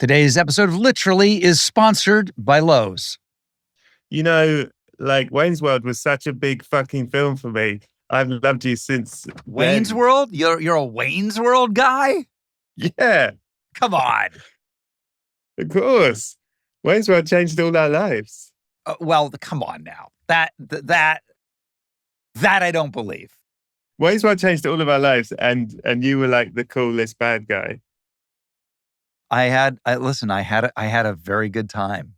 Today's episode of Literally is sponsored by Lowe's. You know, like Wayne's World was such a big fucking film for me. I've loved you since Wayne's then. World? You're a Wayne's World guy? Yeah, Come on. of course. Wayne's World changed all our lives. Well, come on now. That I don't believe. Wayne's World changed all of our lives, and you were like the coolest bad guy. I had a very good time.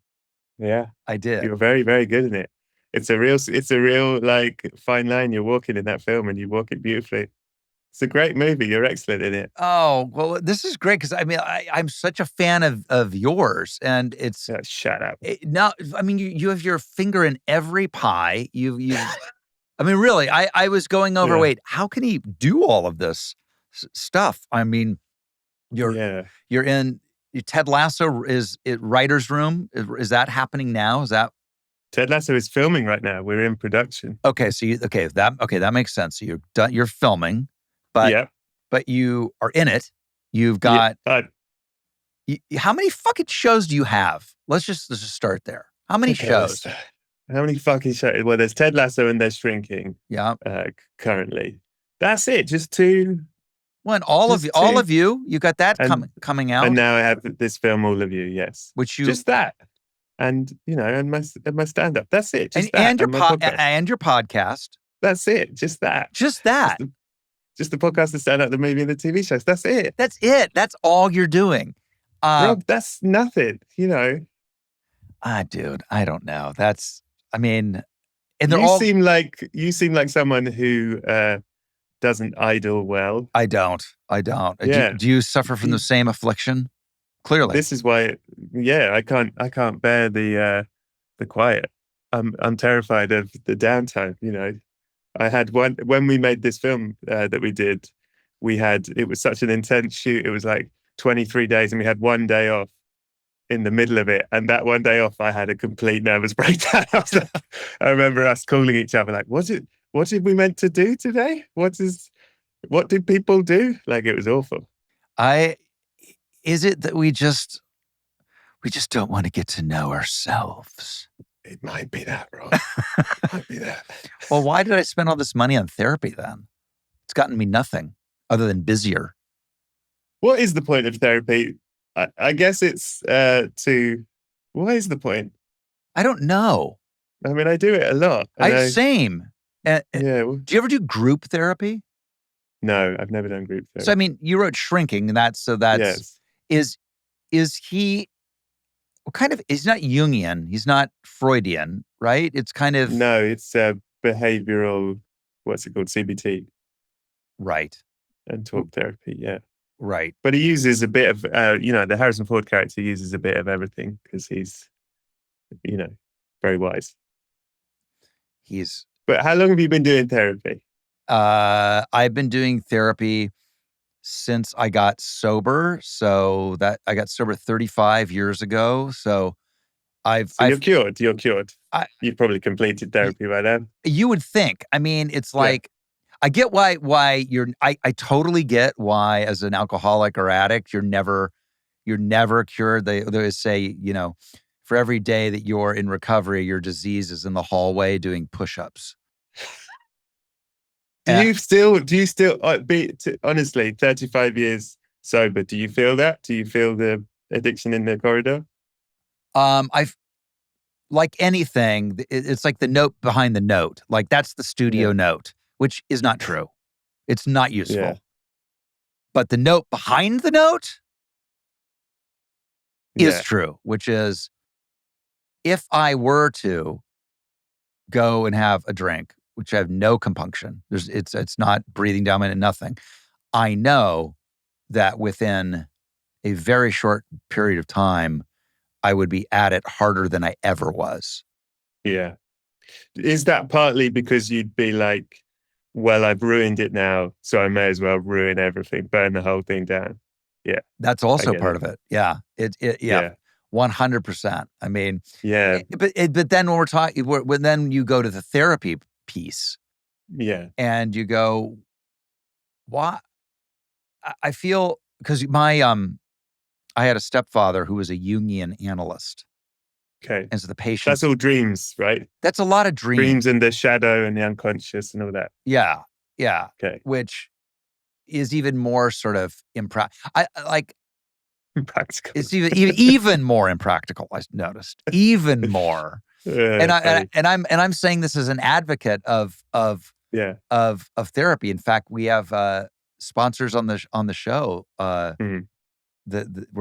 Yeah, I did. you were very, very good in it. It's a real like fine line you're walking in that film, and you walk it beautifully. It's a great movie. You're excellent in it. Oh, well, this is great because I'm such a fan of yours, and it's shut up. You have your finger in every pie. You I mean, really, I was going over. Wait, how can he do all of this stuff? I mean, you're in Ted Lasso. Is it writer's room? Is that happening now? Is that Ted Lasso is filming right now? We're in production. Okay, so that makes sense. So you're filming, but you are in it. You've got how many fucking shows do you have? Let's just start there. How many shows? How many fucking shows? Well, there's Ted Lasso and there's Shrinking. Yeah. Currently, that's it. Just two. Well, and all of you got that coming out. And now I have this film, All of You. Yes, which you just that, and and my stand up. That's it. Just and your podcast. That's it. Just that. Just that. Just the podcast, the stand up, the movie, and the TV shows. That's it. That's it. That's all you're doing. Rob, that's nothing. Dude, I don't know. And you seem like someone who doesn't idle well. I don't. Yeah. Do you suffer from the same affliction? Clearly. This is why. Yeah, I can't bear the quiet. I'm terrified of the downtime. I had when we made this film that we did. It was such an intense shoot. It was like 23 days, and we had one day off in the middle of it. And that one day off, I had a complete nervous breakdown. I remember us calling each other like, what did we meant to do today? What did people do? Like, it was awful. Is it that we just don't want to get to know ourselves? It might be that, Rob. It might be that. Well, why did I spend all this money on therapy then? It's gotten me nothing other than busier. What is the point of therapy? I guess it's what is the point? I don't know. I mean, I do it a lot. Same. Yeah. Do you ever do group therapy? No, I've never done group therapy. So, I mean, you wrote Shrinking, and that's yes. Is he he's not Jungian, he's not Freudian, right? It's kind of... No, it's behavioral, what's it called? CBT. Right. And talk therapy, yeah. Right. But he uses a bit of, the Harrison Ford character uses a bit of everything because he's, very wise. But how long have you been doing therapy? I've been doing therapy since I got sober. So that I got sober 35 years ago. So you're cured. You're cured. You've probably completed therapy by then. You would think. I mean, it's like, I get why I totally get why, as an alcoholic or addict, you're never cured. They always say, for every day that you're in recovery, your disease is in the hallway doing push-ups. Do you still honestly, 35 years sober, do you feel that? Do you feel the addiction in the corridor? I've, like anything, it's like the note behind the note. Like, that's the studio note, which is not true. It's not useful. Yeah. But the note behind the note is true, which is, if I were to go and have a drink, which I have no compunction, it's not breathing down my nothing, I know that within a very short period of time, I would be at it harder than I ever was. Yeah. Is that partly because you'd be like, well, I've ruined it now, so I may as well ruin everything, burn the whole thing down? Yeah. That's also part of it. Yeah. Yeah. 100%. I mean, yeah. But then when we're talking, then you go to the therapy piece. Yeah. And you go, why? I feel, because I had a stepfather who was a Jungian analyst. Okay. And so the patients. That's all dreams, right? That's a lot of dreams. Dreams and the shadow and the unconscious and all that. Yeah. Yeah. Okay. Which is even more sort of impractical. Impractical. It's even more impractical. I noticed even more. And I'm saying this as an advocate of therapy. In fact, we have sponsors on the show where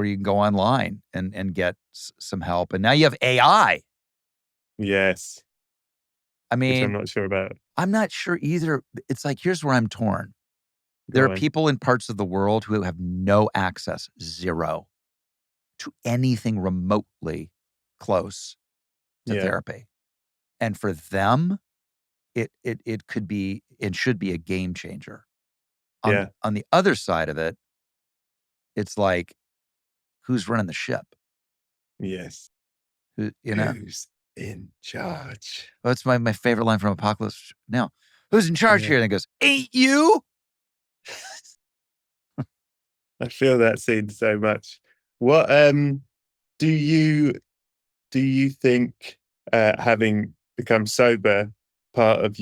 you can go online and get some help. And now you have AI. Yes. I mean, which I'm not sure about. I'm not sure either. It's like, here's where I'm torn. There are people in parts of the world who have no access, zero, to anything remotely close to therapy. And for them, it could be and should be a game changer. On the other side of it, it's like, who's running the ship? Yes. Who's in charge? Well, that's my favorite line from Apocalypse Now. Who's in charge here? And it goes, ain't you? I feel that scene so much. What do you think, having become sober, did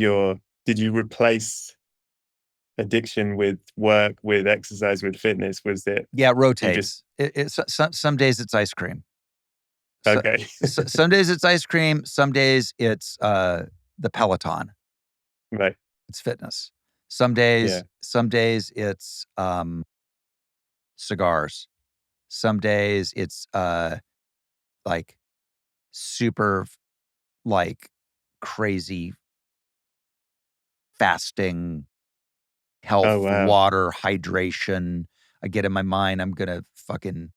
you replace addiction with work, with exercise, with fitness? Was it? Yeah, it rotates. Some days it's ice cream. Okay. Some days it's ice cream. Some days it's the Peloton. Right. It's fitness. Some days it's cigars. Some days it's like super like crazy fasting, health, water, hydration. I get in my mind, I'm gonna fucking,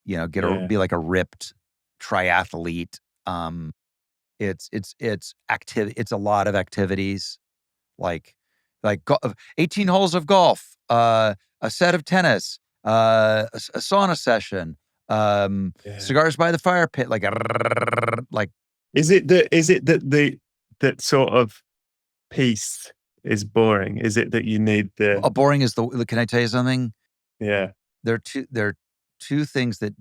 be like a ripped triathlete. It's activity. It's a lot of activities, like 18 holes of golf, a set of tennis, a sauna session, cigars by the fire pit, like. Is it that sort of peace is boring? Is it that you need the? Boring is Can I tell you something? Yeah. There are two things that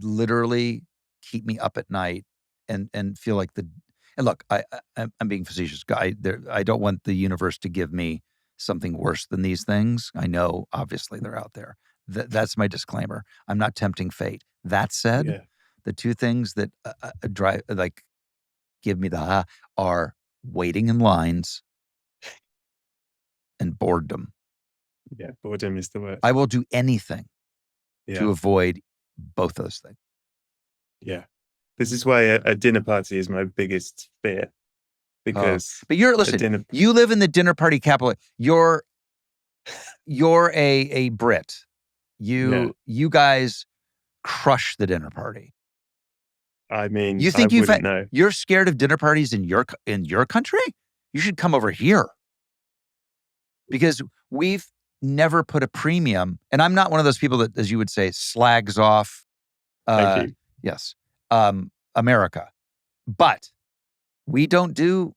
literally keep me up at night and feel like and look, I'm being facetious. I don't want the universe to give me something worse than these things. I know, obviously, they're out there. That's my disclaimer. I'm not tempting fate. That said, the two things that give me the are waiting in lines and boredom. Yeah, boredom is the worst. I will do anything to avoid both those things. Yeah. This is why a dinner party is my biggest fear. Because but you live in the dinner party capital. You're a Brit. You guys crush the dinner party. I mean, you think know. You're scared of dinner parties in your country? You should come over here. Because we've never put a premium, and I'm not one of those people that, as you would say, slags off Thank you. Yes. America. But we don't do,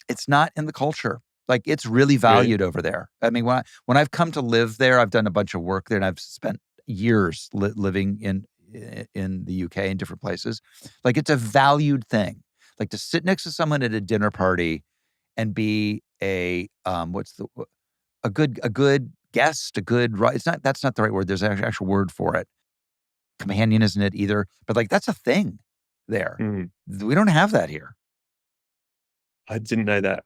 it's not in the culture. Like, it's really valued over there. I mean, when I've come to live there, I've done a bunch of work there, and I've spent years living in the UK in different places. Like, it's a valued thing. Like, to sit next to someone at a dinner party and be a good guest, that's not the right word. There's an actual word for it. Companion, isn't it either? But like, that's a thing there. We don't have that here. I didn't know that.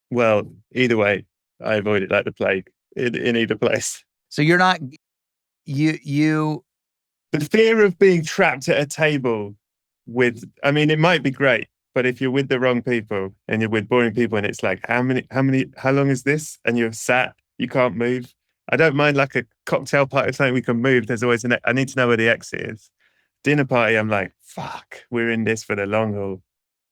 Well, either way, I avoid it like the plague in either place. So you're not, you. The fear of being trapped at a table it might be great, but if you're with the wrong people and you're with boring people and it's like, how long is this? And you're sat, you can't move. I don't mind like a cocktail party or something we can move. There's always I need to know where the exit is. Dinner party, I'm like, fuck, we're in this for the long haul.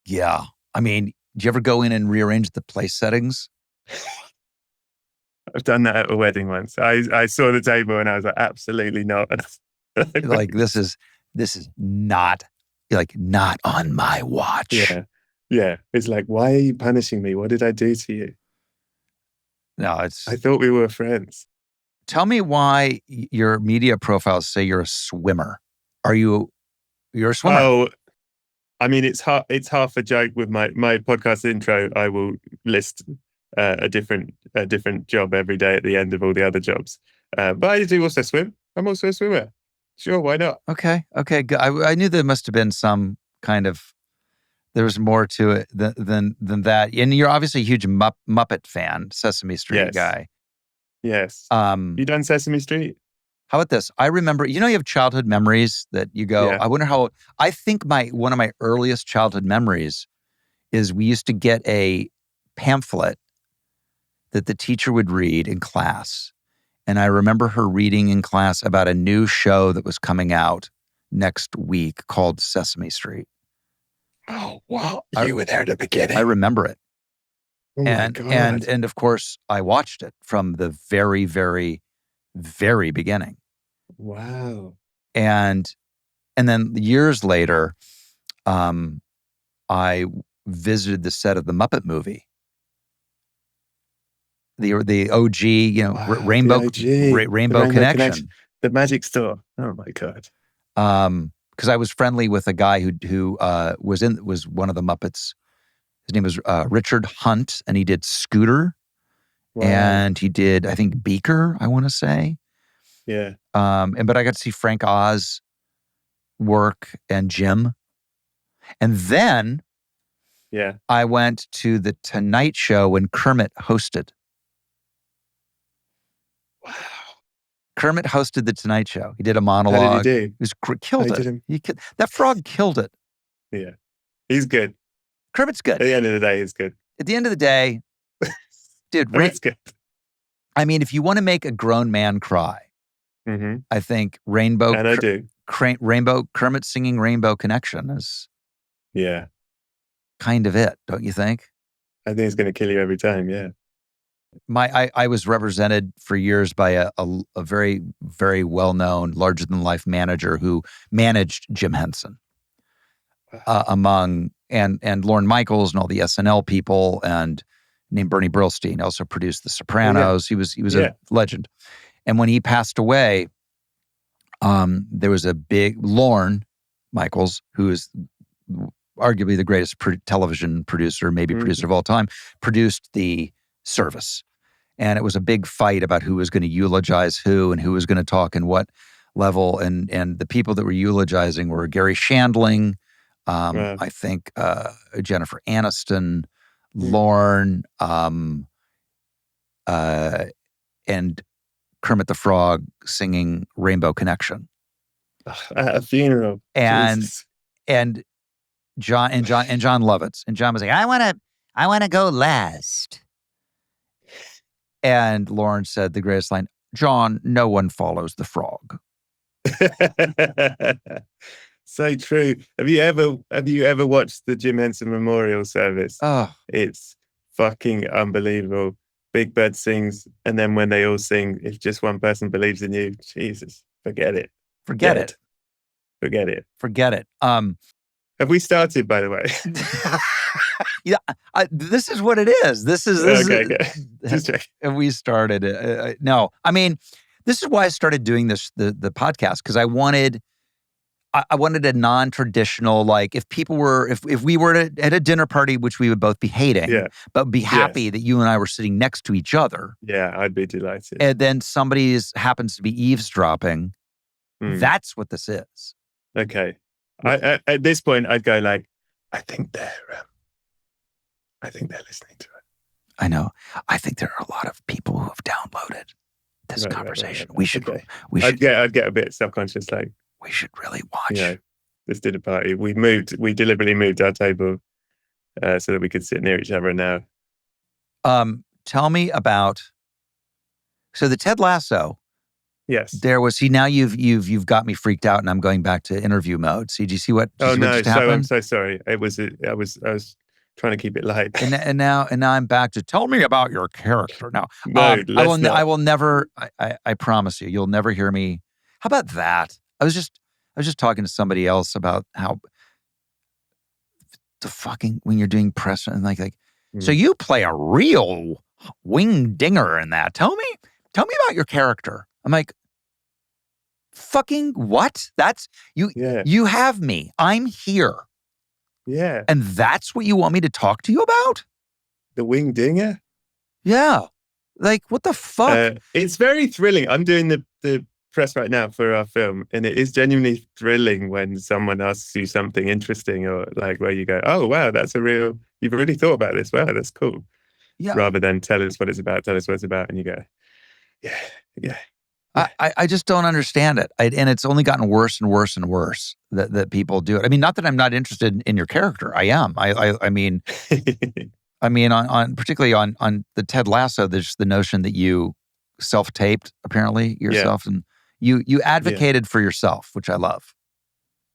Yeah. I mean, do you ever go in and rearrange the place settings? I've done that at a wedding once. I saw the table and I was like, absolutely not. Like, this is not, like, not on my watch. Yeah. Yeah. It's like, why are you punishing me? What did I do to you? No, I thought we were friends. Tell me why your media profiles say you're a swimmer. You're a swimmer? Oh, I mean, it's half a joke with my podcast intro. I will list a different job every day at the end of all the other jobs. But I do also swim. I'm also a swimmer. Sure, why not? Okay. Good. I knew there must have been some kind of, there was more to it than that. And you're obviously a huge Muppet fan, Sesame Street guy. Yes. You done Sesame Street? How about this? I remember, you have childhood memories that you go, Yeah. I wonder how, I think one of my earliest childhood memories is we used to get a pamphlet that the teacher would read in class. And I remember her reading in class about a new show that was coming out next week called Sesame Street. Oh, wow. You were there at the beginning. I remember it. Oh my God. And of course, I watched it from the very, very, very beginning. Wow. And then years later, I visited the set of the Muppet movie. The OG, Wow, Rainbow the OG, Rainbow Connection. The magic store. Oh my God. Because I was friendly with a guy who was one of the Muppets. His name was Richard Hunt, and he did Scooter, and he did, I think, Beaker, I want to say. Yeah. But I got to see Frank Oz work and Jim. And then I went to the Tonight Show when Kermit hosted. Wow. Kermit hosted the Tonight Show. He did a monologue. How did he do? He killed it. That frog killed it. Yeah. He's good. Kermit's good. At the end of the day, he's good. At the end of the day, dude, Kermit's good. I mean, if you want to make a grown man cry, I think Rainbow. And I do. Kermit singing Rainbow Connection is kind of it, don't you think? I think it's going to kill you every time, yeah. I was represented for years by a very, very well-known, larger-than-life manager who managed Jim Henson, among Lorne Michaels and all the SNL people, and named Bernie Brillstein. Also produced The Sopranos. He was a legend. And when he passed away, there was a big Lorne Michaels, who is arguably the greatest television producer, maybe producer of all time, produced The Service. And it was a big fight about who was going to eulogize who and who was going to talk in what level. And the people that were eulogizing were Gary Shandling, I think Jennifer Aniston, Lorne, and Kermit the Frog singing Rainbow Connection. At a funeral. And Jesus. and John Lovitz. And John was like, I want to go last. And Lorne said the greatest line, John, no one follows the frog. So true. Have you ever watched the Jim Henson Memorial Service? Oh, it's fucking unbelievable. Big Bird sings, and then when they all sing, if just one person believes in you, Jesus, forget it. Forget it. Have we started, by the way? Yeah, this is what it is. This is okay. Just check. We started. No, I mean, this is why I started doing the podcast, because I wanted a non-traditional, like, if we were at a dinner party, which we would both be hating, but be happy that you and I were sitting next to each other. Yeah, I'd be delighted. And then somebody happens to be eavesdropping. That's what this is. Okay. At this point, I'd go like, I think they're listening to it. I know. I think there are a lot of people who have downloaded this conversation. Right. We should. I'd get a bit self-conscious, like, we should really watch. This dinner party. We deliberately moved our table so that we could sit near each other now. Tell me about. So the Ted Lasso. Yes. There was. Now you've got me freaked out, and I'm going back to interview mode. See, do you see what? Oh no! What just happened? I'm so sorry. I was trying to keep it light. And now I'm back to tell me about your character. Now, no, I will never. I promise you, you'll never hear me. How about that? I was just talking to somebody else about how the fucking, when you're doing press and like so you play a real wing dinger in that. Tell me about your character. I'm like, fucking what? That's you. Yeah. You have me. I'm here. Yeah. And that's what you want me to talk to you about? The wing dinger. Yeah. Like, what the fuck? It's very thrilling. I'm doing the press right now for our film, and it is genuinely thrilling when someone asks you something interesting, or like where you go, "Oh wow, you've really thought about this. Wow, that's cool." Yeah. Rather than tell us what it's about, and you go, "Yeah, yeah." I just don't understand it. And it's only gotten worse and worse and worse that people do it. I mean, not that I'm not interested in your character. I am. I mean, on particularly on the Ted Lasso, there's the notion that you self-taped apparently yourself, and you Yeah, advocated for yourself, which I love.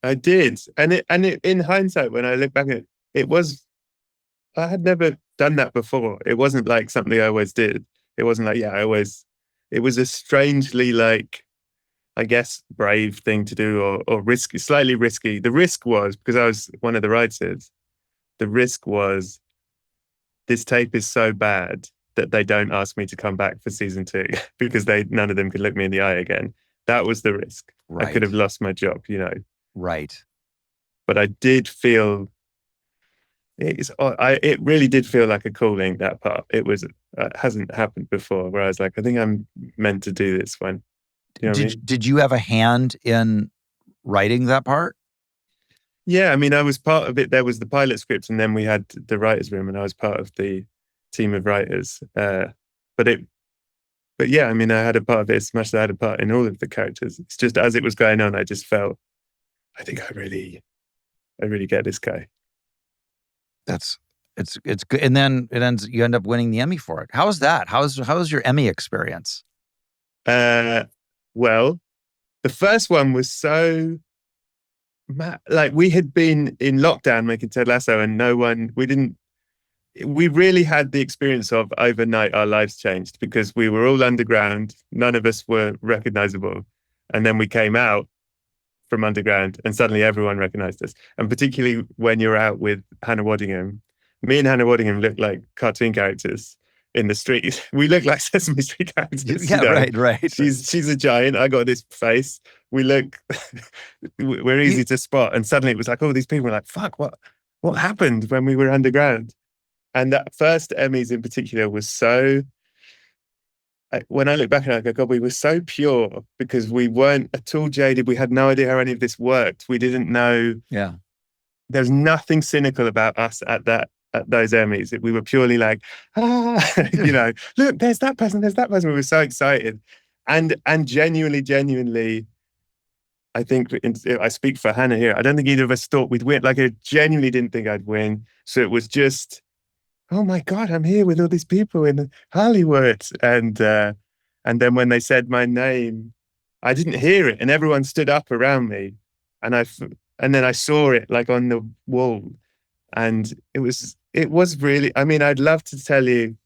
I did, and in hindsight, when I look back at it, it was I had never done that before. It wasn't like something I always did. It wasn't like It was a strangely like I guess brave thing to do or risky, slightly risky. The risk was because I was one of the writers. The risk was this tape is so bad that they don't ask me to come back for season 2 because none of them could look me in the eye again. That was the risk. I could have lost my job, Right. But I did feel it really did feel like a calling, that part. It hasn't happened before where I was like, I think I'm meant to do this one. You know what I mean? Did you have a hand in writing that part? Yeah, I mean, I was part of it. There was the pilot script, and then we had the writers' room, and I was part of the team of writers. But yeah, I mean, I had a part of it as much as I had a part in all of the characters. It's just as it was going on, I just felt, I think I really get this guy. It's good, and then you end up winning the Emmy for it. How was that? How was your Emmy experience? Well, the first one was so like we had been in lockdown making Ted Lasso, and we really had the experience of overnight our lives changed because we were all underground. None of us were recognizable. And then we came out from underground and suddenly everyone recognized us. And particularly when you're out with Hannah Waddingham, me and Hannah Waddingham look like cartoon characters in the street. We look like Sesame Street characters. Yeah, right. She's a giant. I got this face. We're easy to spot. And suddenly it was like, oh, these people were like, fuck, what happened when we were underground? And that first Emmys in particular was so, when I look back at it, I go, God, we were so pure because we weren't at all jaded. We had no idea how any of this worked. We didn't know. Yeah. There's nothing cynical about us at those Emmys. We were purely like, look, there's that person. We were so excited. And genuinely, I think I speak for Hannah here. I don't think either of us thought we'd win. Like, I genuinely didn't think I'd win. So it was just, oh my God, I'm here with all these people in Hollywood. And then when they said my name, I didn't hear it, and everyone stood up around me, and then I saw it like on the wall, and it was really. I mean, I'd love to tell you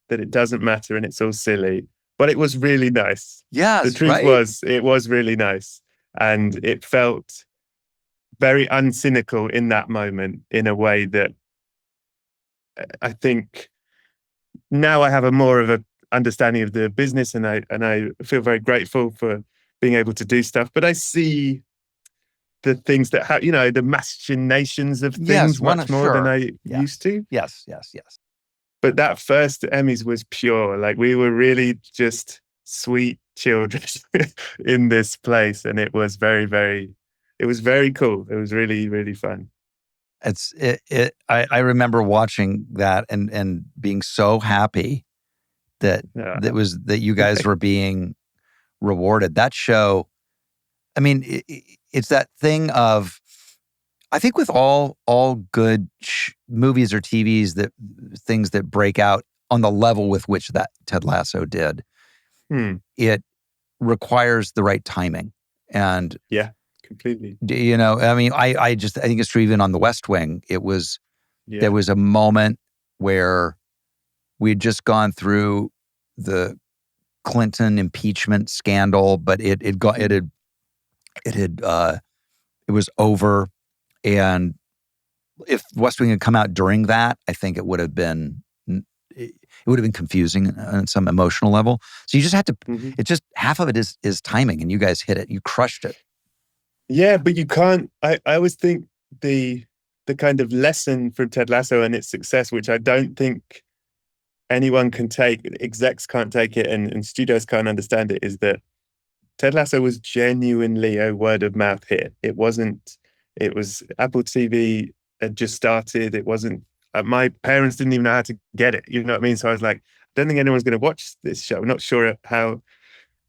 that it doesn't matter and it's all silly, but it was really nice. Yes, the truth was, it was really nice, and it felt very uncynical in that moment in a way that I think now I have a more of a understanding of the business, and I feel very grateful for being able to do stuff. But I see the things that have, the machinations of things much more than I used to. Yes. But that first Emmys was pure. Like, we were really just sweet children in this place, and it was very, very. It was very cool. It was really, really fun. I remember watching that and being so happy that you guys were being rewarded. That show, I mean, it's that thing of, I think with all good movies or TVs, things that break out on the level with which that Ted Lasso did, it requires the right timing. And yeah. Completely. I mean, I think it's true even on The West Wing. There was a moment where we had just gone through the Clinton impeachment scandal, but it was over. And if West Wing had come out during that, I think it would have been it would have been confusing on some emotional level. So you just had to. Mhm. It's just half of it is timing, and you guys hit it. You crushed it. Yeah, but you can't. I always think the kind of lesson from Ted Lasso and its success, which I don't think anyone can take, execs can't take it, and studios can't understand it, is that Ted Lasso was genuinely a word of mouth hit. It wasn't. It was Apple TV had just started. It wasn't. My parents didn't even know how to get it. You know what I mean? So I was like, I don't think anyone's going to watch this show. I'm not sure how,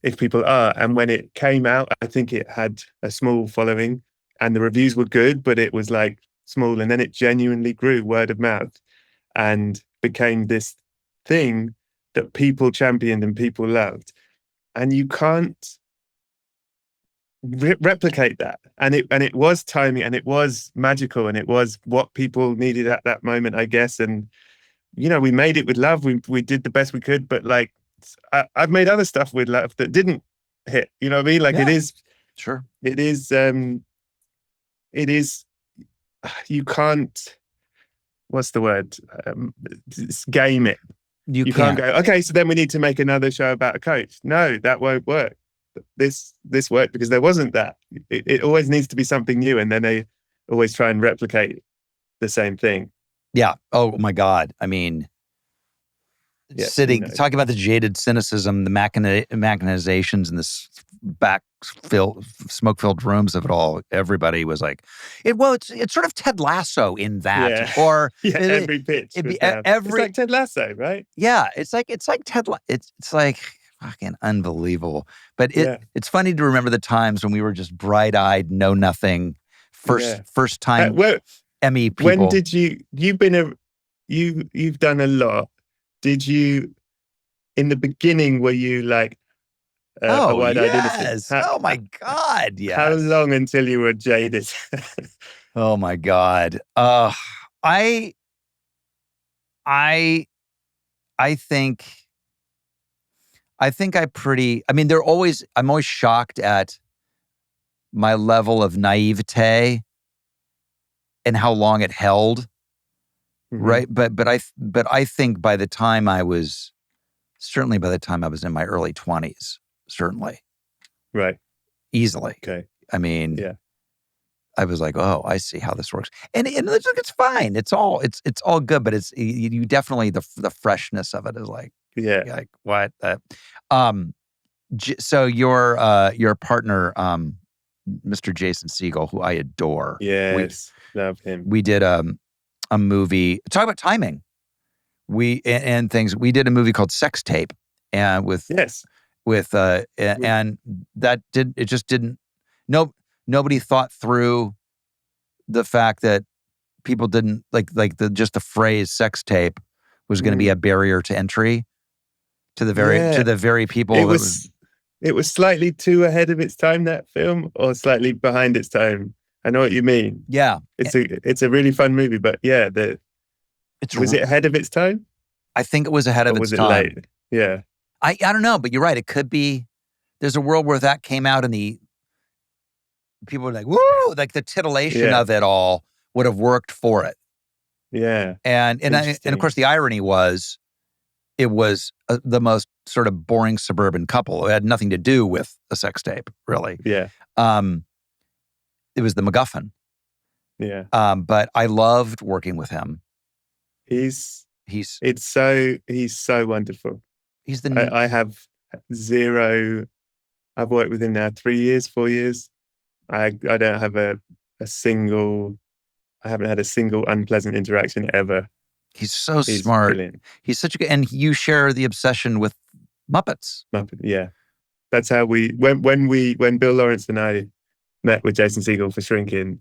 if people are. And when it came out, I think it had a small following, and the reviews were good, but it was like small. And then it genuinely grew word of mouth, and became this thing that people championed and people loved. And you can't replicate that. And it was timing, and it was magical, and it was what people needed at that moment, I guess. And we made it with love. We did the best we could, but like I've made other stuff with love that didn't hit. You know what I mean? Like Yeah. it is Sure. it is you can't, what's the word, game it. You can't go, okay, so then we need to make another show about a coach. No, that won't work. This worked because there wasn't that. It always needs to be something new, and then they always try and replicate the same thing. Yeah. Oh my God. I mean, yes, talking about the jaded cynicism, the machinations, and this smoke-filled rooms of it all. Everybody was like, it's sort of Ted Lasso in that, every pitch. It's like Ted Lasso, right? Yeah, it's like Ted. It's like fucking unbelievable. But it's funny to remember the times when we were just bright-eyed, know nothing, first time Emmy people. When did you've done a lot? Did you, in the beginning, were you like a wide-eyed innocent? Oh my God, yes. How long until you were jaded? Oh my God. I think I'm always shocked at my level of naivete and how long it held. Mm-hmm. Right. But I think by the time I was in my early 20s, certainly. Right. Easily. Okay. I mean, yeah. I was like, oh, I see how this works. And it's fine. It's all good, but it's you definitely the freshness of it is like, like what? So your partner, Mr. Jason Segel, who I adore. Yes, love him. We did a movie. Talk about timing. And things. We did a movie called Sex Tape, and and that didn't. Nobody thought through the fact that people didn't like the phrase sex tape was going to be a barrier to entry to the very people. It was slightly too ahead of its time, that film, or slightly behind its time. I know what you mean. Yeah. It's a really fun movie, but was it ahead of its time? I think it was ahead of its time. Was it late? Yeah. I don't know, but you're right. It could be. There's a world where that came out and people were like, woo, like the titillation of it all would have worked for it. Yeah. And of course the irony was it was the most sort of boring suburban couple. It had nothing to do with a sex tape, really. Yeah. It was the MacGuffin. Yeah. But I loved working with him. He's so wonderful. I have zero. I've worked with him now 3 years, 4 years. I don't have I haven't had a single unpleasant interaction ever. He's so smart. Brilliant. He's such a good, and you share the obsession with Muppets. Yeah. That's how when Bill Lawrence and I met with Jason Segel for Shrinking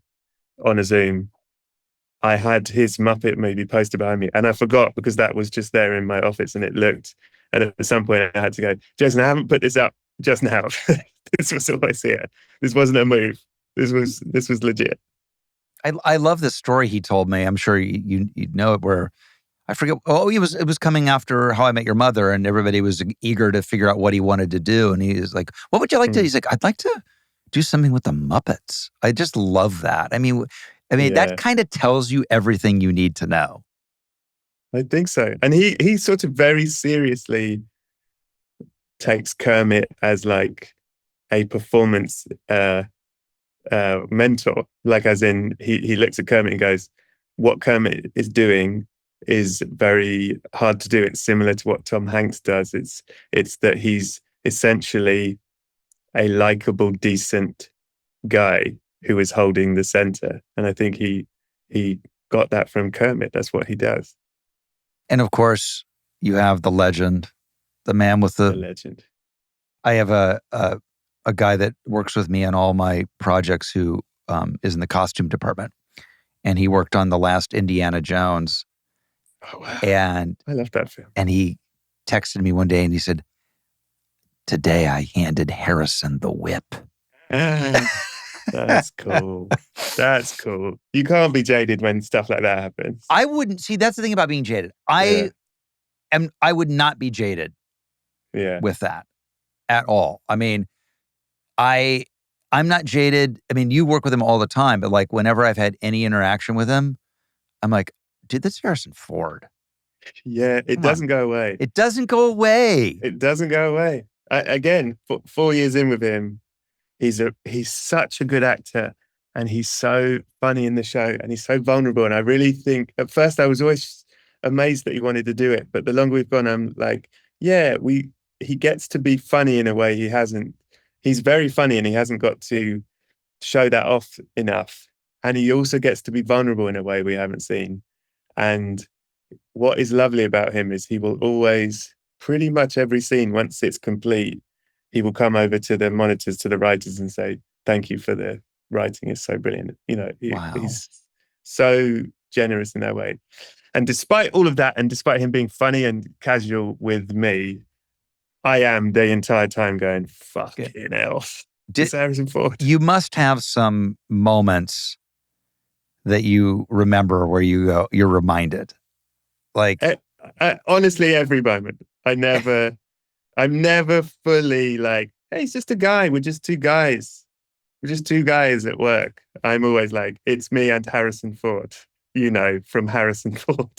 on a Zoom, I had his Muppet movie poster behind me, and I forgot because that was just there in my office, and it looked. And at some point, I had to go, Jason, I haven't put this up just now. This was always here. This wasn't a move. This was legit. I love this story he told me. I'm sure you know it. Where I forget. Oh, it was coming after How I Met Your Mother, and everybody was eager to figure out what he wanted to do. And he was like, "What would you like to?" He's like, "I'd like to do something with the Muppets." I just love that. I mean, that kind of tells you everything you need to know. I think so. And he sort of very seriously takes Kermit as like a performance mentor. Like as in he looks at Kermit and goes, what Kermit is doing is very hard to do. It's similar to what Tom Hanks does. It's that he's essentially a likable, decent guy who is holding the center. And I think he got that from Kermit. That's what he does. And of course, you have the legend, the man with the legend. I have a guy that works with me on all my projects who is in the costume department, and he worked on the last Indiana Jones. Oh wow! And I love that film. And he texted me one day and he said, "Today I handed Harrison the whip." That's cool. That's cool. You can't be jaded when stuff like that happens. I wouldn't. See, that's the thing about being jaded. I would not be jaded with that at all. I mean, I'm not jaded. I mean, you work with him all the time, but like whenever I've had any interaction with him, I'm like, dude, this is Harrison Ford. Yeah, it doesn't go away. It doesn't go away. It doesn't go away. Again, 4 years in with him, he's such a good actor, and he's so funny in the show, and he's so vulnerable. And I really think at first I was always amazed that he wanted to do it, but the longer we've gone, I'm like, yeah, he gets to be funny in a way he hasn't. He's very funny, and he hasn't got to show that off enough. And he also gets to be vulnerable in a way we haven't seen. And what is lovely about him is he will always, pretty much every scene, once it's complete, he will come over to the monitors, to the writers, and say, "Thank you for the writing. It's so brilliant." You know, he's so generous in that way. And despite all of that, and despite him being funny and casual with me, I am the entire time going, fucking hell. It's Harrison Ford. You must have some moments that you remember where you go, you're reminded. Like, honestly, every moment. I'm never fully like, hey, it's just a guy. We're just two guys. We're just two guys at work. I'm always like, it's me and Harrison Ford, you know, from Harrison Ford.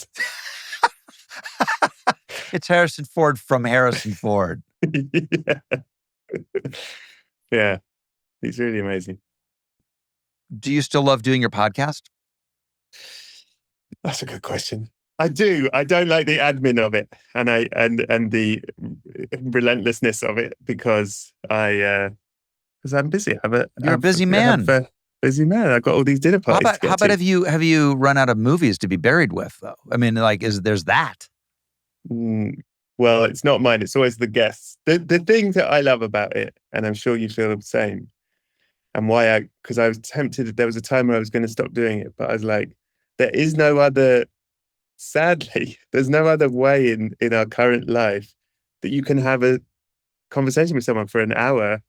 It's Harrison Ford from Harrison Ford. Yeah. He's really amazing. Do you still love doing your podcast? That's a good question. I do. I don't like the admin of it, and the relentlessness of it because I'm busy. You're a busy man. Busy man. I've got all these dinner parties. How about have you run out of movies to be buried with though? I mean, like, there's that? Well, it's not mine. It's always the guests. The thing that I love about it, and I'm sure you feel the same, and because I was tempted. There was a time where I was going to stop doing it, but I was like, there is no other. Sadly, there's no other way in our current life that you can have a conversation with someone for an hour,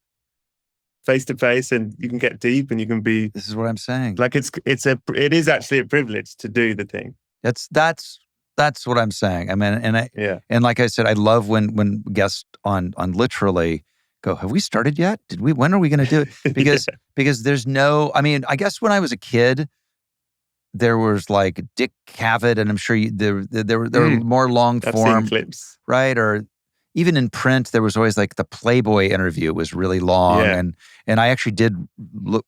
face to face, and you can get deep, and you can be. This is what I'm saying. Like it is actually a privilege to do the thing. That's what I'm saying. I mean, and like I said, I love when guests on Literally go, have we started yet? When are we going to do it? Because there's no. I mean, I guess when I was a kid, there was like Dick Cavett, and I'm sure there were more long form clips, right? Or even in print, there was always like the Playboy interview was really long, and I actually did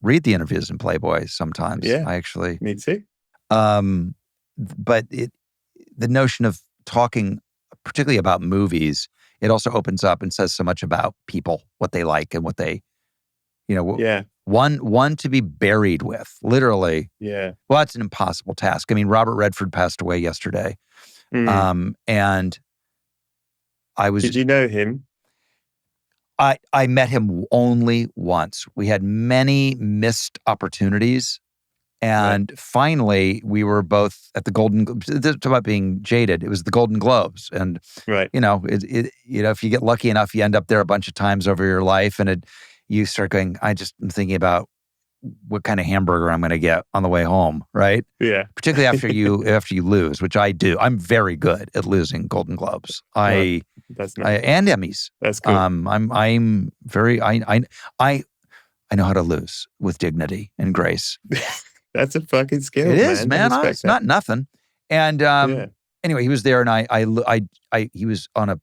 read the interviews in Playboy sometimes. Yeah, me too. But the notion of talking, particularly about movies, it also opens up and says so much about people, what they like and what they, one to be buried with, literally. Yeah. Well, that's an impossible task. I mean, Robert Redford passed away yesterday. And I was... Did you know him? I met him only once. We had many missed opportunities. And finally, we were both at the Golden... Talk about being jaded. It was the Golden Globes. And, if you get lucky enough, you end up there a bunch of times over your life. And you start going, I'm thinking about what kind of hamburger I'm going to get on the way home, right? Yeah. Particularly after you lose, which I do. I'm very good at losing Golden Globes. That's nice. And Emmys. That's cool. I'm very... I know how to lose with dignity and grace. That's a fucking skill. It is, man. It's not nothing. And anyway, he was there, and he was on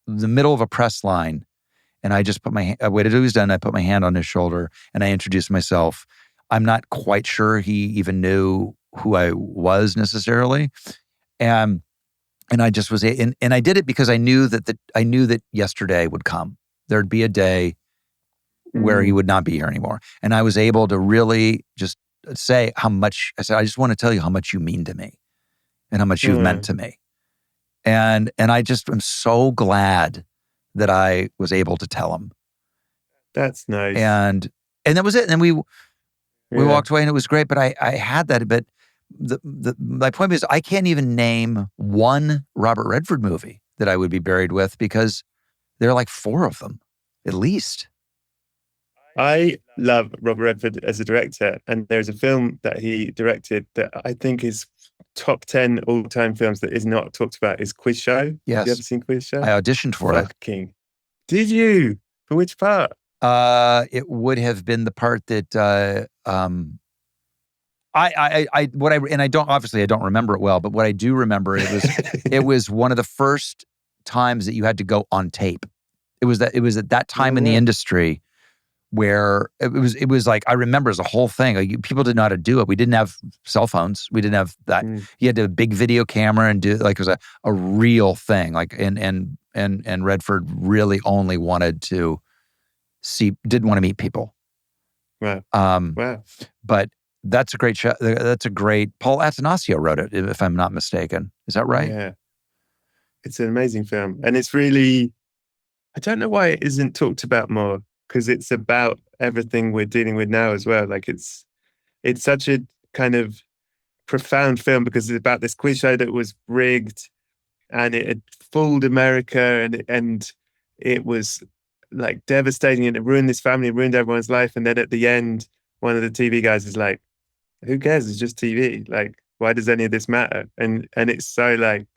the middle of a press line, and I just I waited till he was done. I put my hand on his shoulder, and I introduced myself. I'm not quite sure he even knew who I was necessarily, and I just was, and I did it because I knew that yesterday would come. There'd be a day where he would not be here anymore, and I was able to really just say how much. I said, I just want to tell you how much you mean to me, and how much you've meant to me, and I just am so glad that I was able to tell him. That's nice. And that was it. And we walked away, and it was great. But I had that. But my point is, I can't even name one Robert Redford movie that I would be buried with, because there are like 4 of them, at least. I love Robert Redford as a director, and there's a film that he directed that I think is top 10 all-time films that is not talked about, is Quiz Show. Yes. Have you ever seen Quiz Show? I auditioned for it. Did you? For which part? It would have been the part that I don't remember it well, but what I do remember, it was one of the first times that you had to go on tape. It was at that time in the industry where it was like, I remember as a whole thing. Like, people didn't know how to do it. We didn't have cell phones. We didn't have that. You had to have a big video camera and do, like, it was a real thing. Like, and Redford really only wanted to didn't want to meet people. Wow. Wow. But that's a great show. That's a great, Paul Attanasio wrote it, if I'm not mistaken. Is that right? Yeah. It's an amazing film. And it's really, I don't know why it isn't talked about more, because it's about everything we're dealing with now as well. Like, it's such a kind of profound film, because it's about this quiz show that was rigged, and it had fooled America, and it was like devastating, and it ruined this family, ruined everyone's life. And then at the end, one of the TV guys is like, who cares? It's just TV. Like, why does any of this matter? And it's so like,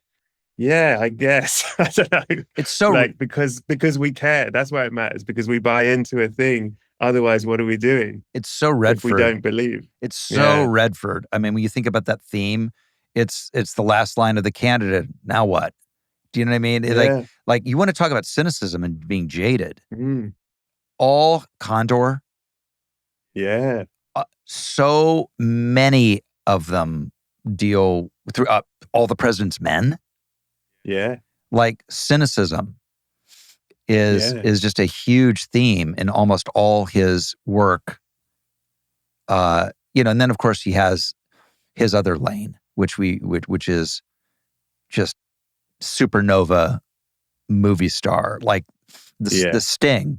yeah, I guess. I don't know. It's so like, because we care. That's why it matters, because we buy into a thing. Otherwise, what are we doing? It's so Redford. If we don't believe. It's so Redford. I mean, when you think about that theme, it's the last line of The Candidate. Now what? Do you know what I mean? Yeah. Like, you want to talk about cynicism and being jaded. All Condor. Yeah. So many of them deal through All the President's Men. Yeah. Like, cynicism is just a huge theme in almost all his work. And then of course he has his other lane, which is just supernova movie star, like the Sting,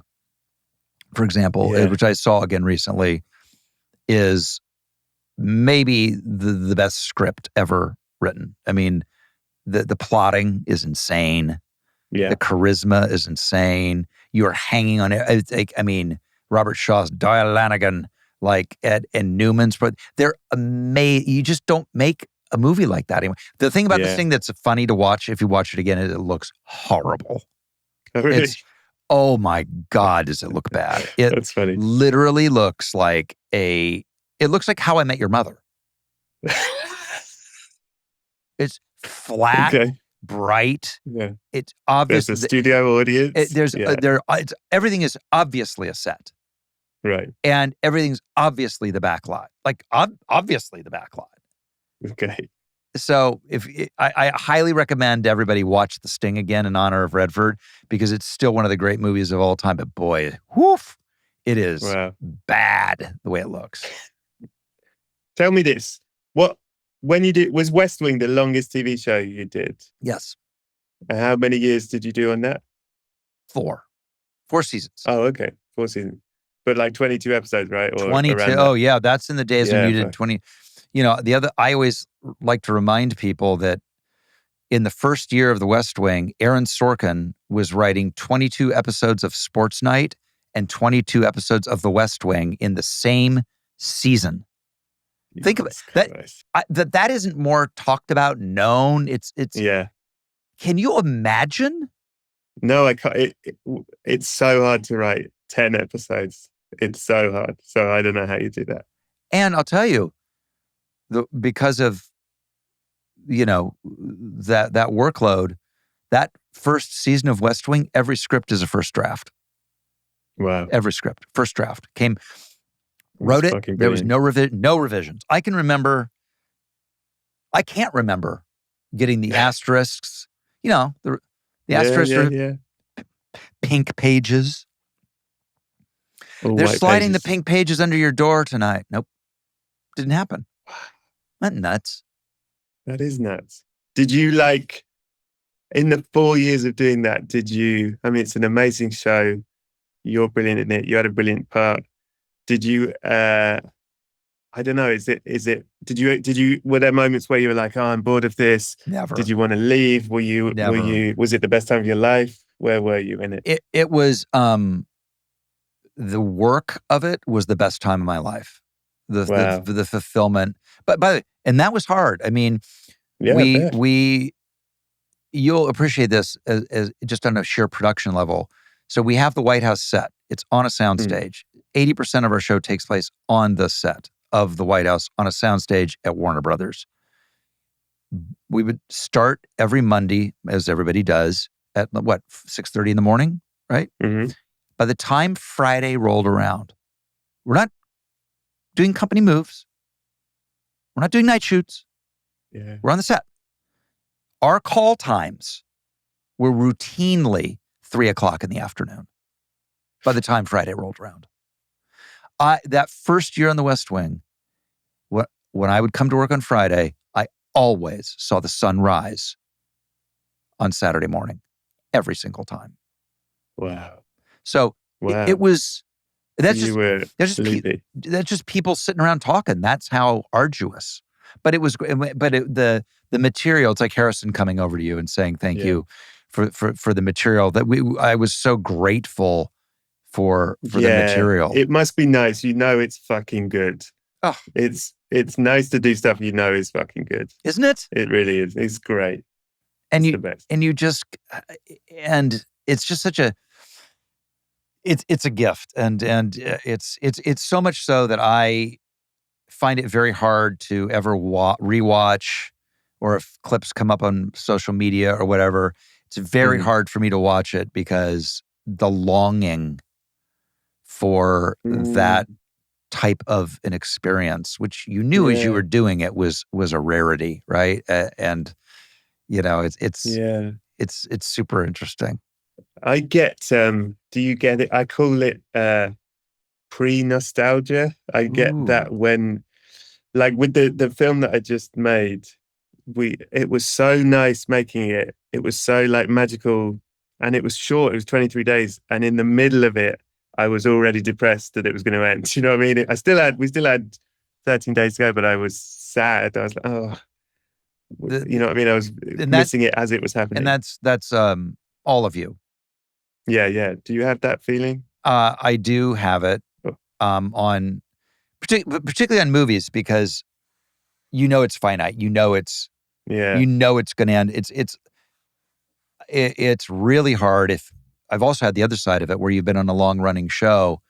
for example, which I saw again recently, is maybe the best script ever written. I mean, the plotting is insane. Yeah. The charisma is insane. You're hanging on it. I mean, Robert Shaw's Dial Lanigan, like Ed and Newman's, but they're amazing. You just don't make a movie like that anymore. The thing about this thing that's funny to watch, if you watch it again, it looks horrible. Oh, really? Oh my God, does it look bad? It That's funny. Literally looks like it looks like How I Met Your Mother. It's flat, bright. Yeah. It's obvious. There's a studio audience. Everything is obviously a set. Right. And everything's obviously the backlot. Like, obviously the backlot. Okay. So I highly recommend everybody watch The Sting again in honor of Redford, because it's still one of the great movies of all time. But boy, it is bad the way it looks. Tell me this. Was West Wing the longest TV show you did? Yes. And how many years did you do on that? 4 seasons. Oh, okay. 4 seasons. But like 22 episodes, right? Or 22. Oh, yeah. That's in the days when you did 20. I always like to remind people that in the first year of The West Wing, Aaron Sorkin was writing 22 episodes of Sports Night and 22 episodes of The West Wing in the same season. Think of it. That isn't more talked about, known. It's Can you imagine? No, I can't. It's so hard to write 10 episodes. It's so hard. So I don't know how you do that. And I'll tell you, because of that workload, that first season of West Wing, every script is a first draft. Wow. Every script, first draft. That's Wrote it. fucking There was brilliant. no revisions. I can't remember getting the asterisks. The asterisks are Yeah. pink pages. All They're white sliding the pages. pink pages under your door tonight. Nope. Didn't happen. Not nuts. That is nuts. Did you in the 4 years of doing that, it's an amazing show. You're brilliant in it. You had a brilliant part. Did you, I don't know, were there moments where you were like, oh, I'm bored of this? Never. Did you want to leave? Never. Was it the best time of your life? Where were you in it? It was, the work of it was the best time of my life. Wow. The fulfillment. But by the way, and that was hard. I mean, Yeah, you'll appreciate this as just on a sheer production level. So we have the White House set. It's on a soundstage. 80% of our show takes place on the set of the White House on a soundstage at Warner Brothers. We would start every Monday, as everybody does, at 6:30 in the morning, right? Mm-hmm. By the time Friday rolled around, we're not doing company moves. We're not doing night shoots. Yeah. We're on the set. Our call times were routinely 3:00 in the afternoon by the time Friday rolled around. That first year on the West Wing, when I would come to work on Friday, I always saw the sun rise on Saturday morning, every single time. Wow. So it was, that's just people sitting around talking. That's how arduous. But it was, the material, it's like Harrison coming over to you and saying thank you for the material that I was so grateful for the material. It must be nice. It's fucking good. Oh, it's nice to do stuff is fucking good, isn't it? It really is. It's great. And it's the best. And it's just such a, it's a gift, and it's so much so that I find it very hard to ever rewatch, or if clips come up on social media or whatever, it's very hard for me to watch it because the longing for that type of an experience, which you knew as you were doing it was a rarity, right? And it's super interesting. I get. Do you get it? I call it pre-nostalgia. I get that when, like with the film that I just made, it was so nice making it. It was so magical, and it was short. It was 23 days, and in the middle of it, I was already depressed that it was going to end. You know what I mean? We still had 13 days to go, but I was sad. I was like, oh, you know what I mean? I was missing it as it was happening. And that's all of you. Yeah. Do you have that feeling? I do have it on particularly on movies, because it's finite. It's going to end. It's really hard. If I've also had the other side of it, where you've been on a long running show,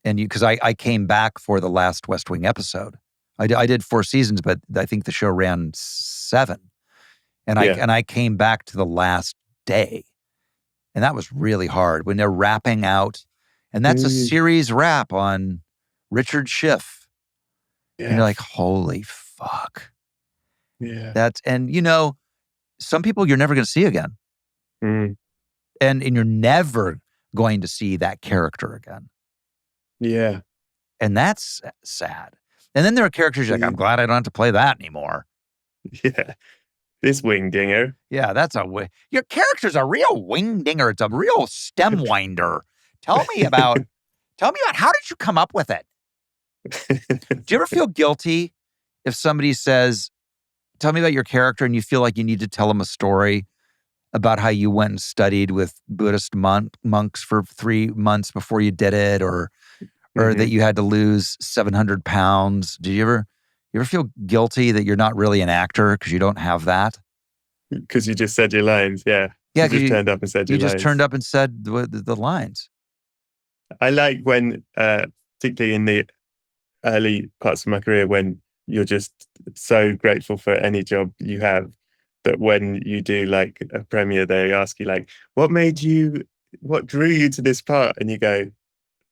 and because I came back for the last West Wing episode. I did 4 seasons, but I think the show ran 7, and I came back to the last day. And that was really hard when they're wrapping out. And that's a series wrap on Richard Schiff. Yeah. And you're like, holy fuck. Yeah. And some people you're never going to see again. And you're never going to see that character again. Yeah. And that's sad. And then there are characters you're like, I'm glad I don't have to play that anymore. Yeah. This wing dinger. Yeah, that's your character's a real wing dinger. It's a real stem winder. Tell me about how did you come up with it? Do you ever feel guilty if somebody says, tell me about your character, and you feel like you need to tell them a story about how you went and studied with Buddhist monks for 3 months before you did it, or that you had to lose 700 pounds? Do you ever feel guilty that you're not really an actor because you don't have that? Because you just said your lines, yeah. Yeah, you just turned up and said your lines. You just turned up and said the lines. I like when, particularly in the early parts of my career, when you're just so grateful for any job you have, that when you do like a premiere, they ask you like, what drew you to this part? And you go,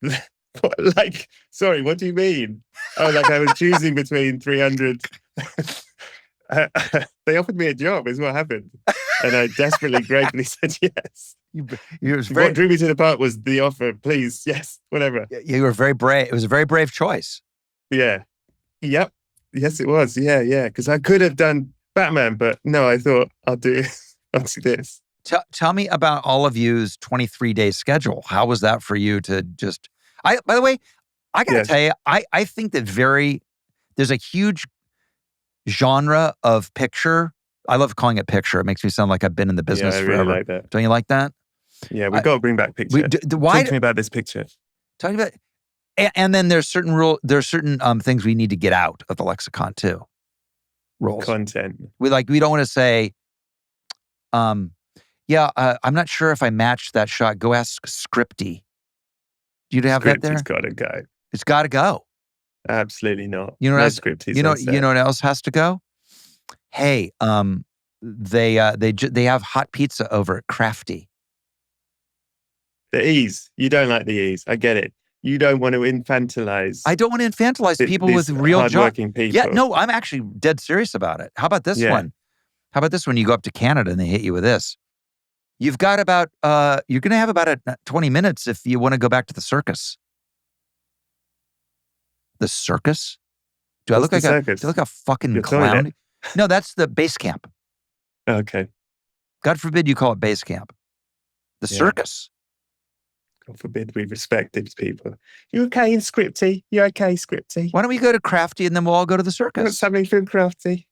what, like, sorry, what do you mean? Oh, like I was choosing between 300. They offered me a job is what happened. And I desperately, gratefully said yes. What drew me to the part was the offer, please. Yes, whatever. You were very brave. It was a very brave choice. Yeah. Yep. Yes, it was. Yeah. Because I could have done Batman, but no, I thought I'll do this. Tell me about all of you's 23-day schedule. How was that for you to just... by the way, I got to tell you, I think that there's a huge genre of picture. I love calling it picture. It makes me sound like I've been in the business forever. Really like that. Don't you like that? Yeah, we've got to bring back picture. Talk to me about this picture. Talk about... And then there's certain things we need to get out of the lexicon too. Roles. Content. We don't want to say, I'm not sure if I matched that shot. Go ask Scripty. Do you have that there? It's got to go. It's got to go. Absolutely not. You know what else has to go? Hey, they have hot pizza over at Crafty. The ease. You don't like the ease. I get it. You don't want to infantilize. I don't want to infantilize people with real jobs. Hardworking people. Yeah, no, I'm actually dead serious about it. How about this one? How about this one? You go up to Canada and they hit you with this. You've got about, you're going to have about 20 minutes if you want to go back to the circus. The circus? Do I look like a fucking clown? No, that's the base camp. Okay. God forbid you call it base camp. The circus. God forbid we respect these people. You okay in Scripty? You okay, Scripty? Why don't we go to Crafty and then we'll all go to the circus? Want something from Crafty?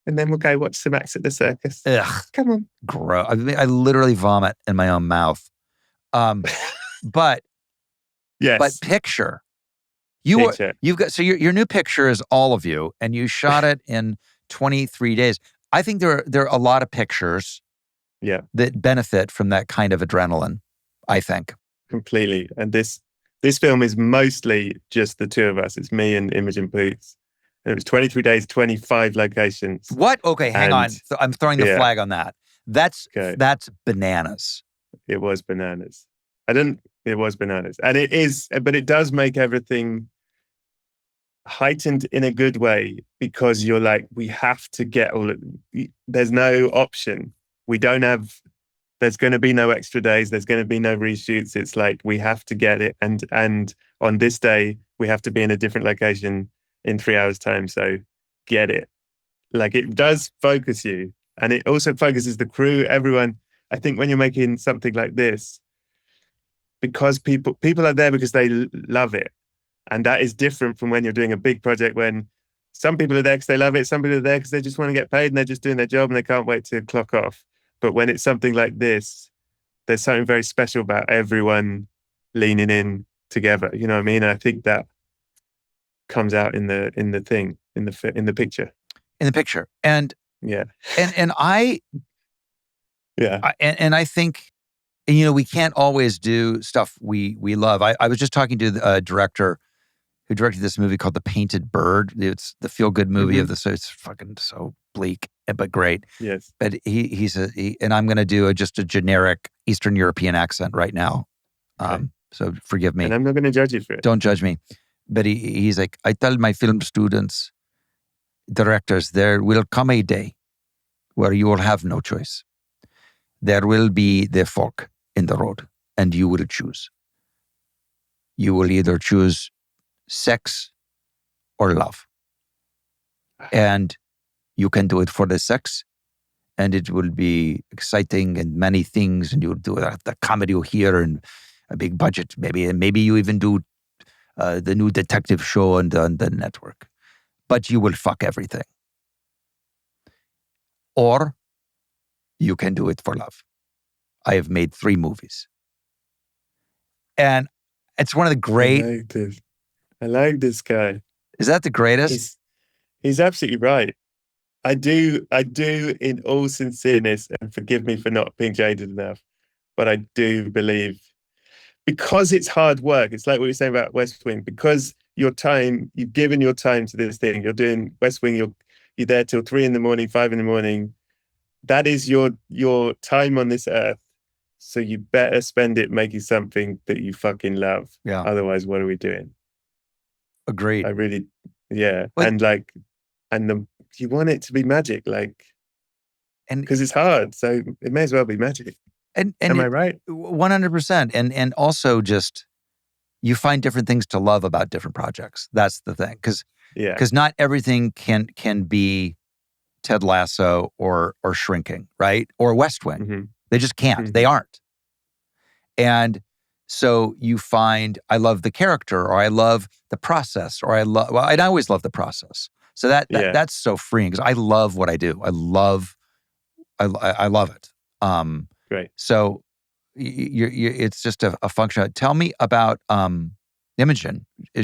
And then we'll go watch some acts at the circus. Ugh. Come on. Gross. I literally vomit in my own mouth. But yes. But picture. You've got your new picture is all of you, and you shot it in 23 days. I think there are a lot of pictures that benefit from that kind of adrenaline, I think. Completely. And this film is mostly just the two of us. It's me and Imogen Boots. And it was 23 days, 25 locations. What? Okay, hang on. I'm throwing the flag on that. That's bananas. It was bananas. It was bananas. And it is, but it does make everything heightened in a good way, because you're like, we have to get there's no option. There's going to be no extra days. There's going to be no reshoots. It's like, we have to get it. And on this day, we have to be in a different location in 3 hours time. So get it. Like, it does focus you. And it also focuses the crew, everyone. I think when you're making something like this, because people are there because they love it. And that is different from when you're doing a big project, when some people are there because they love it. Some people are there because they just want to get paid and they're just doing their job and they can't wait to clock off. But when it's something like this, there's something very special about everyone leaning in together. You know what I mean? I think that comes out in the picture. In the picture. And I think, we can't always do stuff we love. I was just talking to a director who directed this movie called The Painted Bird. It's the feel-good movie of it's fucking so bleak, but great. Yes. But and I'm going to do just a generic Eastern European accent right now. Okay. So forgive me. And I'm not going to judge you for it. Don't judge me. But he's like, I tell my film students, directors, there will come a day where you will have no choice. There will be the fork in the road, and you will choose. You will either choose sex or love. And you can do it for the sex, and it will be exciting and many things, and you'll do the comedy here and a big budget, maybe, and maybe you even do the new detective show on the network. But you will fuck everything. Or you can do it for love. I have made 3 movies. And it's one of the great... I like this guy. Is that the greatest? He's absolutely right. I do in all sincereness, and forgive me for not being jaded enough, but I do believe, because it's hard work, it's like what you're saying about West Wing, because you've given your time to this thing, you're doing West Wing, You're there till 3 a.m, 5 a.m. That is your time on this earth. So you better spend it making something that you fucking love. Yeah. Otherwise, what are we doing? Agreed. I really, yeah. But- And you want it to be magic, like, and because it's hard. So it may as well be magic. and Am I right? 100%. And also just, you find different things to love about different projects. That's the thing. Yeah. Because not everything can be Ted Lasso or Shrinking, right? Or West Wing. Mm-hmm. They just can't. Mhm. They aren't. And so you find, I love the character, or I love the process, or I always love the process. So that's so freeing, because I love what I do. I love it. Great. So it's just a function. Tell me about Imogen. Oh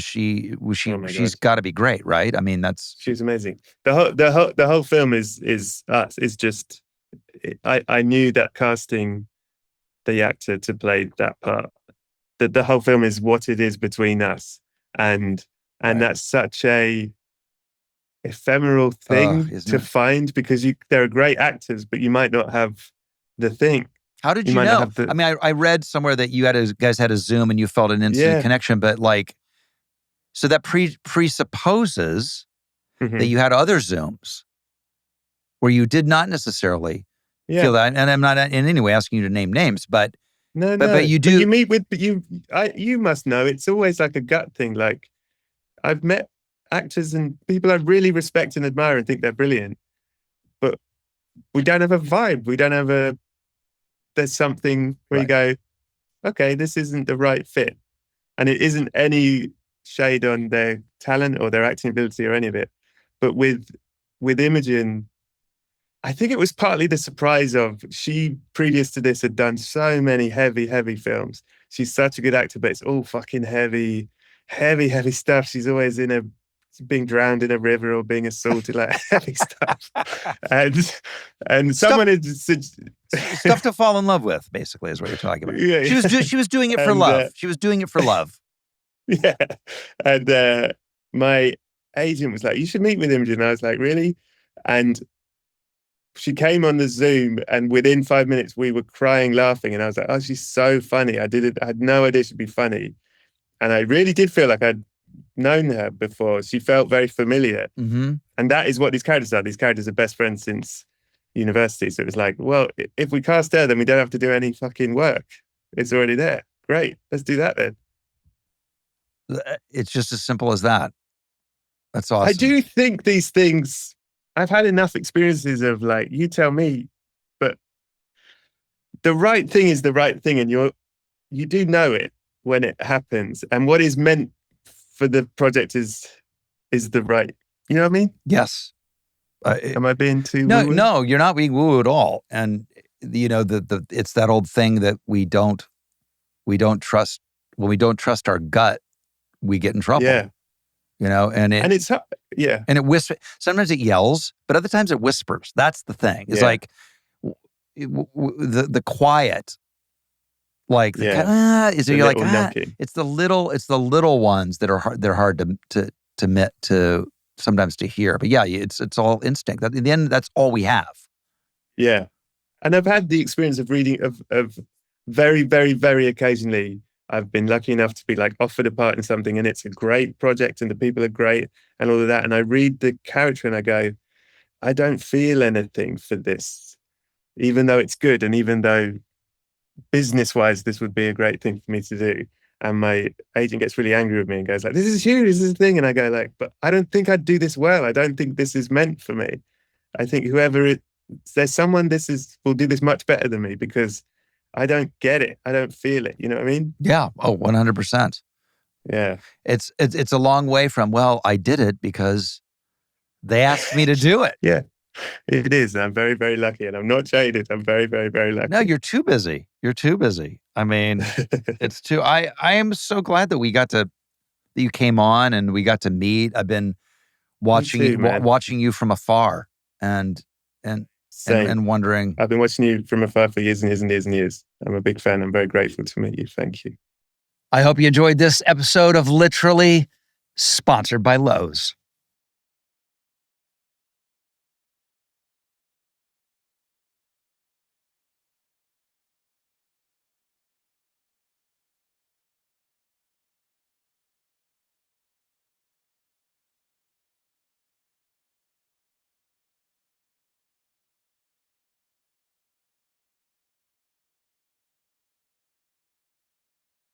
my She's God. got to be great, right? I mean, She's amazing. The whole film is us. It's just, I knew that casting the actor to play that part, that the whole film is what it is between us, and Right. that's such a ephemeral thing isn't to it? find, because there are great actors, but you might not have the thing. How did You you might not know? have the- I mean, I read somewhere that you guys had a Zoom and you felt an instant Yeah. connection, but like, so that presupposes Mhm. that you had other Zooms where you did not necessarily Yeah. feel that. And I'm not in any way asking you to name names, but No. but you do. But you meet with you must know, it's always like a gut thing. Like, I've met actors and people I really respect and admire and think they're brilliant, but we don't have a vibe. We don't have there's something where you go, okay, this isn't the right fit. And it isn't any shade on their talent or their acting ability or any of it. But with Imogen, I think it was partly the surprise of, she previous to this had done so many heavy films. She's such a good actor, but it's all fucking heavy stuff. She's always being drowned in a river or being assaulted, like heavy stuff. And someone had Stuff to fall in love with, basically, is what you're talking about. Yeah. She was doing it for love. She was doing it for love. Yeah. And my agent was like, you should meet with Imogen. And I was like, really? And she came on the Zoom, and within 5 minutes we were crying, laughing. And I was like, oh, she's so funny. I had no idea she'd be funny. And I really did feel like I'd known her before. She felt very familiar. Mm-hmm. And that is what these characters are. These characters are best friends since university. So it was like, well, if we cast her, then we don't have to do any fucking work. It's already there. Great. Let's do that then. It's just as simple as that. That's awesome. I do think these things, I've had enough experiences of, like, you tell me, but the right thing is the right thing, and you do know it when it happens, and what is meant for the project is the right. You know what I mean? Yes. Am I being too No, woo-woo? no, you're not being woo at all. And you know, it's that old thing that we don't trust. When we don't trust our gut, we get in trouble. Yeah. You know, and it's yeah. And it whispers. Sometimes it yells, but other times it whispers. That's the thing. It's like the quiet. Like you're like, it's the little ones that are they're hard to sometimes to hear. But yeah, it's all instinct. In the end, that's all we have. Yeah. And I've had the experience of reading of very, very, very occasionally, I've been lucky enough to be like offered a part in something, and it's a great project and the people are great and all of that. And I read the character and I go, I don't feel anything for this, even though it's good. And even though business-wise, this would be a great thing for me to do. And my agent gets really angry with me and goes like, this is huge, this is a thing. And I go like, but I don't think I'd do this well. I don't think this is meant for me. I think there's someone will do this much better than me, because I don't get it. I don't feel it. You know what I mean? Yeah. Oh, 100%. Yeah. It's a long way from, well, I did it because they asked me to do it. Yeah, it is. I'm very, very lucky, and I'm not jaded. I'm very, very, very lucky. No, you're too busy. You're too busy. I mean, it's too, I am so glad that you came on and we got to meet. I've been watching you from afar and wondering. I've been watching you from afar for years and years and years and years. I'm a big fan. I'm very grateful to meet you. Thank you. I hope you enjoyed this episode of Literally, sponsored by Lowe's.